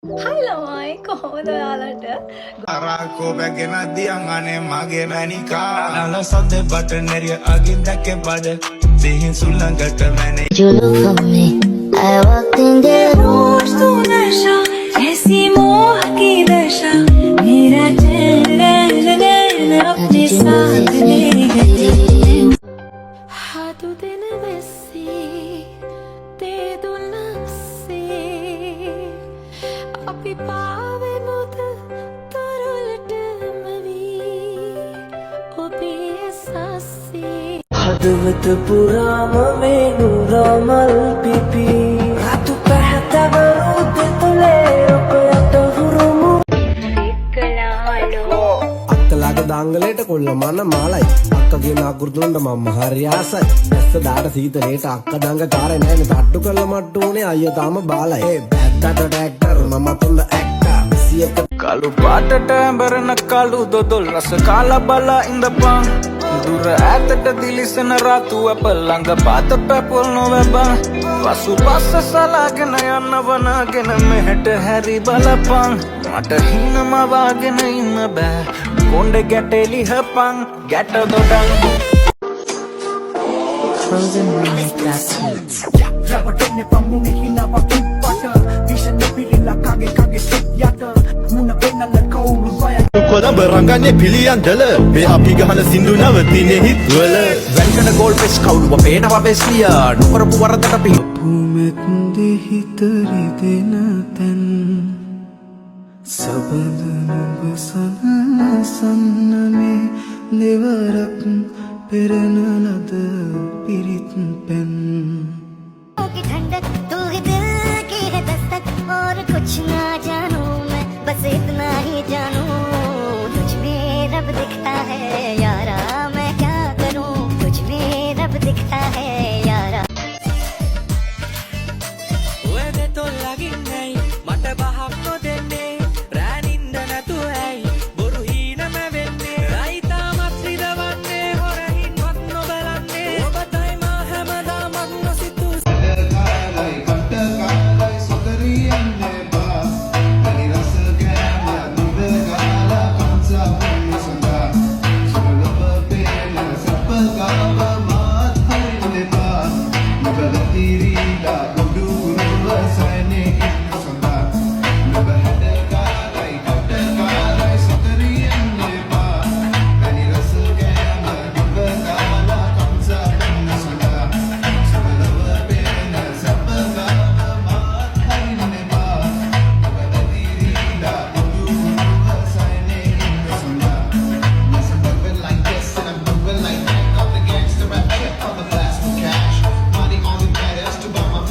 Hi ළමයි කොහොමද ඔයාලට? Arako bagena diangane mage manika nala sadde button area agin dakke bada dehin sulangata mane You look for me, I walked in the room. रोज तू नशा ऐसी मोह की दशा मेरा चैन अपने साथ ले गई हाथ दिन वैसी ते दो नफसी अभी पावे मुद तरलट मवी ओबी सासी හදවත පුරාම වේනුරමල් පිපි රතු පැහැතවරු දෙතුලේ ඔබට හුරුමු අක්කලාගේ දාංගලේට කොල්ල මන මාලයි අක්කගේ නාකුරුතුන්ට මම හරි ආසයි ඇස්ස දාට සීතලේට අක්ක දඟ කාරේ නෑනේ තට්ටු කළ මට්ටු උනේ අයියා තාම බාලයි ඒ බැත්තට ටැක්ටර් මම තුන්ද ඇක්ටර් සියක kalu පාටට ඇඹරන කළු දොදොල් රස කාලා බලා ඉඳපන් දුර ඈතට දිලිසෙන රතු අප ළඟ පාත පැපොල් නොවැබන් පසු පස්ස සලාගෙන යන්න වනාගෙන මෙහෙට හැරි බලපන් මට හිනම වාගෙන ඉන්න බෑ කොණ්ඩේ ගැටෙලි හපන් ගැට දොඩන් රබටෙන්නේ පම්මුනේ හිනාවක් කිප්පට විෂනේ පිළිලා කගේ සිත් යට මුණ පෙන්නල කවුරු බය කොළඹ රංගන්නේ පිළියන්දල මේ අපි ගහන සින්දු නවතිනේ හිත්වල වැල්කඩ ගෝල් පෙස් කවුරුව පේනවා බෙස්ලියා නොකරපු වරදට අපි පුමෙත්දි හිතරි දෙන තැන් සබඳ සනසන්නමේ දෙවරක් පෙරන ලද පිරිත් පැන් की ठंडक तू ही दिल की है दस्तक और कुछ ना जानू मैं बस इतना ही जानू तुझ में रब दिखता है यारा मैं क्या करूं तुझ में रब दिखता है यारा ඔය දෙතොල් ලගින්නයි මට බහක් නොදෙන්නේ රෑනින්ද නැතු ඇයි බොරු හීනම වෙන්නේ රයිතාමත් රිදවන්නේ හොරහින්වත් නොබලන්නේ ඔබතයි මා හැමදාමත් නොසිතූ Never